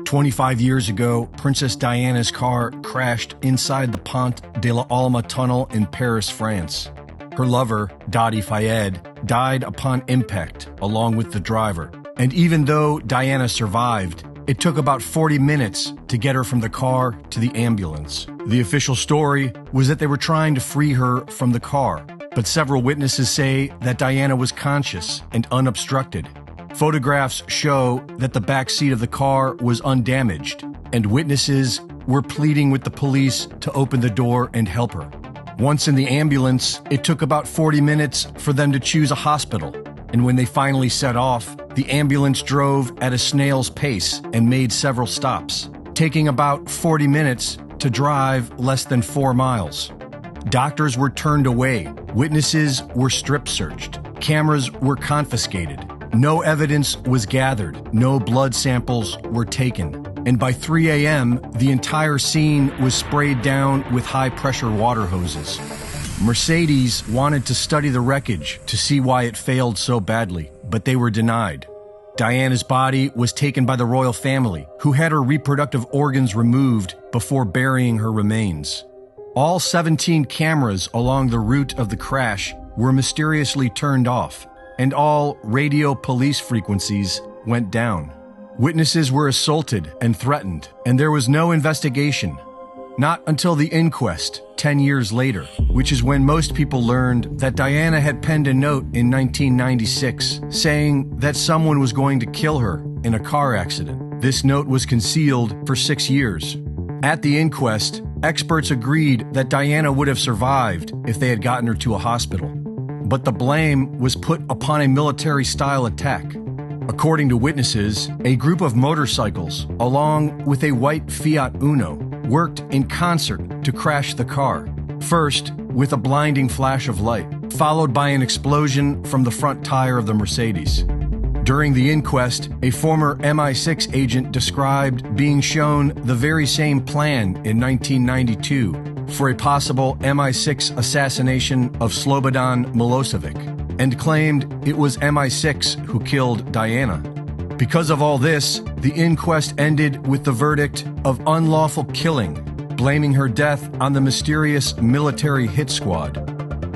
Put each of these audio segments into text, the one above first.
25 years ago, Princess Diana's car crashed inside the Pont de la Alma tunnel in Paris, France. Her lover, Dadi Fayed, died upon impact, along with the driver. And even though Diana survived, it took about 40 minutes to get her from the car to the ambulance. The official story was that they were trying to free her from the car, but several witnesses say that Diana was conscious and unobstructed. Photographs show that the back seat of the car was undamaged, and witnesses were pleading with the police to open the door and help her. Once in the ambulance, it took about 40 minutes for them to choose a hospital, and when they finally set off, the ambulance drove at a snail's pace and made several stops, taking about 40 minutes to drive less than 4 miles. Doctors were turned away, witnesses were strip-searched, cameras were confiscated. No evidence was gathered, no blood samples were taken, and by 3 a.m., the entire scene was sprayed down with high-pressure water hoses. Mercedes wanted to study the wreckage to see why it failed so badly, but they were denied. Diana's body was taken by the royal family, who had her reproductive organs removed before burying her remains. All 17 cameras along the route of the crash were mysteriously turned off, and all radio police frequencies went down. Witnesses were assaulted and threatened, and there was no investigation. Not until the inquest, 10 years later, which is when most people learned that Diana had penned a note in 1996 saying that someone was going to kill her in a car accident. This note was concealed for 6 years. At the inquest, experts agreed that Diana would have survived if they had gotten her to a hospital. But the blame was put upon a military-style attack. According to witnesses, a group of motorcycles, along with a white Fiat Uno, worked in concert to crash the car. First, with a blinding flash of light, followed by an explosion from the front tire of the Mercedes. During the inquest, a former MI6 agent described being shown the very same plan in 1992 for a possible MI6 assassination of Slobodan Milosevic, and claimed it was MI6 who killed Diana. Because of all this, the inquest ended with the verdict of unlawful killing, blaming her death on the mysterious military hit squad.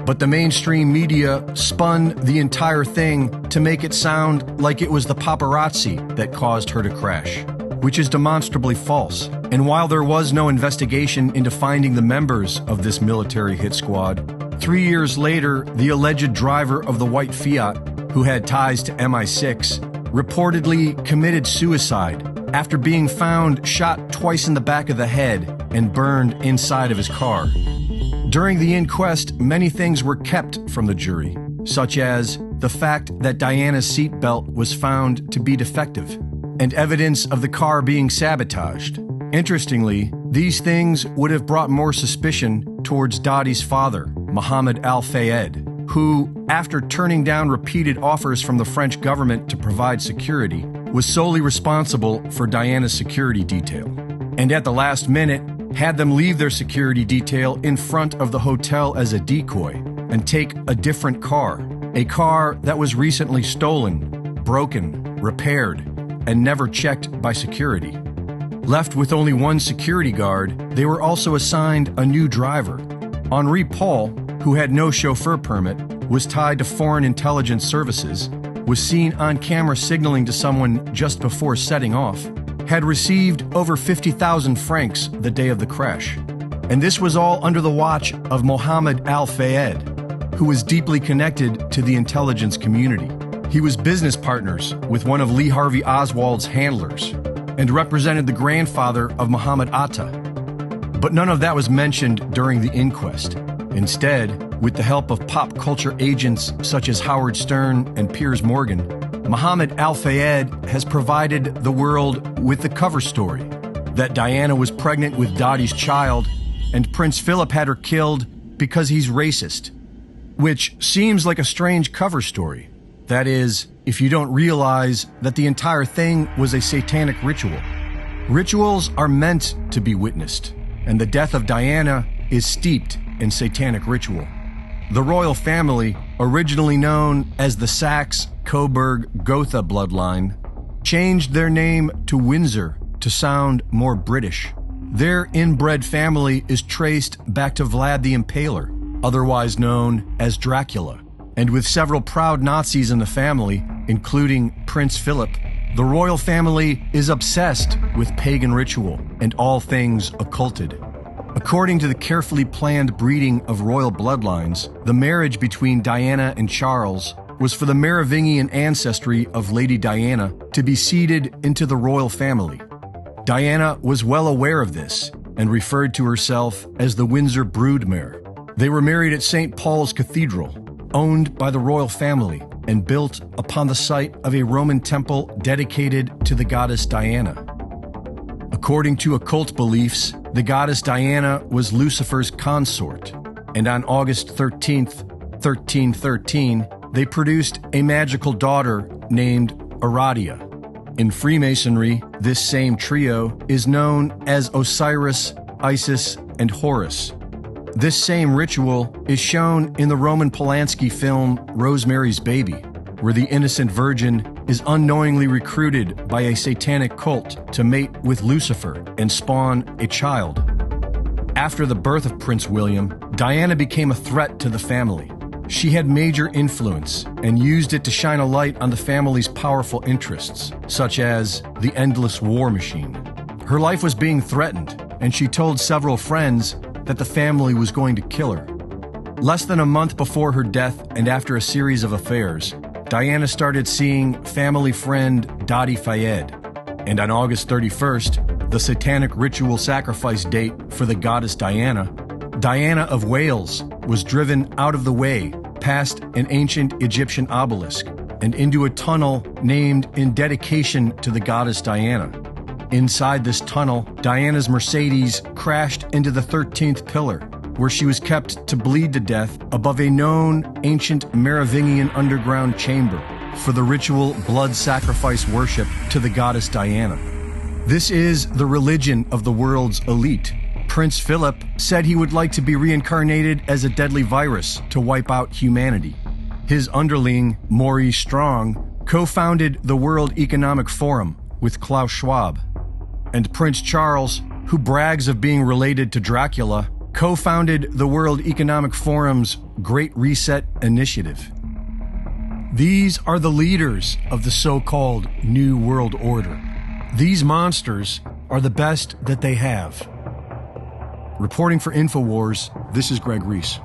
But the mainstream media spun the entire thing to make it sound like it was the paparazzi that caused her to crash, which is demonstrably false. And while there was no investigation into finding the members of this military hit squad, 3 years later, the alleged driver of the white Fiat, who had ties to MI6, reportedly committed suicide after being found shot twice in the back of the head and burned inside of his car. During the inquest, many things were kept from the jury, such as the fact that Diana's seatbelt was found to be defective and evidence of the car being sabotaged. Interestingly, these things would have brought more suspicion towards Dadi's father, Mohammed Al-Fayed, who, after turning down repeated offers from the French government to provide security, was solely responsible for Diana's security detail, and at the last minute, had them leave their security detail in front of the hotel as a decoy and take a different car, a car that was recently stolen, broken, repaired, and never checked by security. Left with only one security guard, they were also assigned a new driver. Henri Paul, who had no chauffeur permit, was tied to foreign intelligence services, was seen on camera signaling to someone just before setting off, had received over 50,000 francs the day of the crash. And this was all under the watch of Mohammed Al-Fayed, who was deeply connected to the intelligence community. He was business partners with one of Lee Harvey Oswald's handlers and represented the grandfather of Muhammad Atta. But none of that was mentioned during the inquest. Instead, with the help of pop culture agents such as Howard Stern and Piers Morgan, Mohammed Al-Fayed has provided the world with the cover story that Diana was pregnant with Dadi's child and Prince Philip had her killed because he's racist, which seems like a strange cover story. That is, if you don't realize that the entire thing was a satanic ritual. Rituals are meant to be witnessed, and the death of Diana is steeped in satanic ritual. The royal family, originally known as the Saxe-Coburg-Gotha bloodline, changed their name to Windsor to sound more British. Their inbred family is traced back to Vlad the Impaler, otherwise known as Dracula. And with several proud Nazis in the family, including Prince Philip, the royal family is obsessed with pagan ritual and all things occulted. According to the carefully planned breeding of royal bloodlines, the marriage between Diana and Charles was for the Merovingian ancestry of Lady Diana to be seeded into the royal family. Diana was well aware of this and referred to herself as the Windsor Broodmare. They were married at St. Paul's Cathedral, owned by the royal family and built upon the site of a Roman temple dedicated to the goddess Diana. According to occult beliefs, the goddess Diana was Lucifer's consort, and on August 13th, 1313, they produced a magical daughter named Aradia. In Freemasonry, this same trio is known as Osiris, Isis, and Horus. This same ritual is shown in the Roman Polanski film Rosemary's Baby, where the innocent virgin is unknowingly recruited by a satanic cult to mate with Lucifer and spawn a child. After the birth of Prince William, Diana became a threat to the family. She had major influence and used it to shine a light on the family's powerful interests, such as the endless war machine. Her life was being threatened, and she told several friends that the family was going to kill her. Less than a month before her death and after a series of affairs, Diana started seeing family friend Dadi Fayed, and on August 31st, the satanic ritual sacrifice date for the goddess Diana, Diana of Wales was driven out of the way past an ancient Egyptian obelisk and into a tunnel named in dedication to the goddess Diana. Inside this tunnel, Diana's Mercedes crashed into the 13th pillar, where she was kept to bleed to death above a known ancient Merovingian underground chamber for the ritual blood sacrifice worship to the goddess Diana. This is the religion of the world's elite. Prince Philip said he would like to be reincarnated as a deadly virus to wipe out humanity. His underling, Maurice Strong, co-founded the World Economic Forum with Klaus Schwab. And Prince Charles, who brags of being related to Dracula, co-founded the World Economic Forum's Great Reset Initiative. These are the leaders of the so-called New World Order. These monsters are the best that they have. Reporting for InfoWars, this is Greg Reese.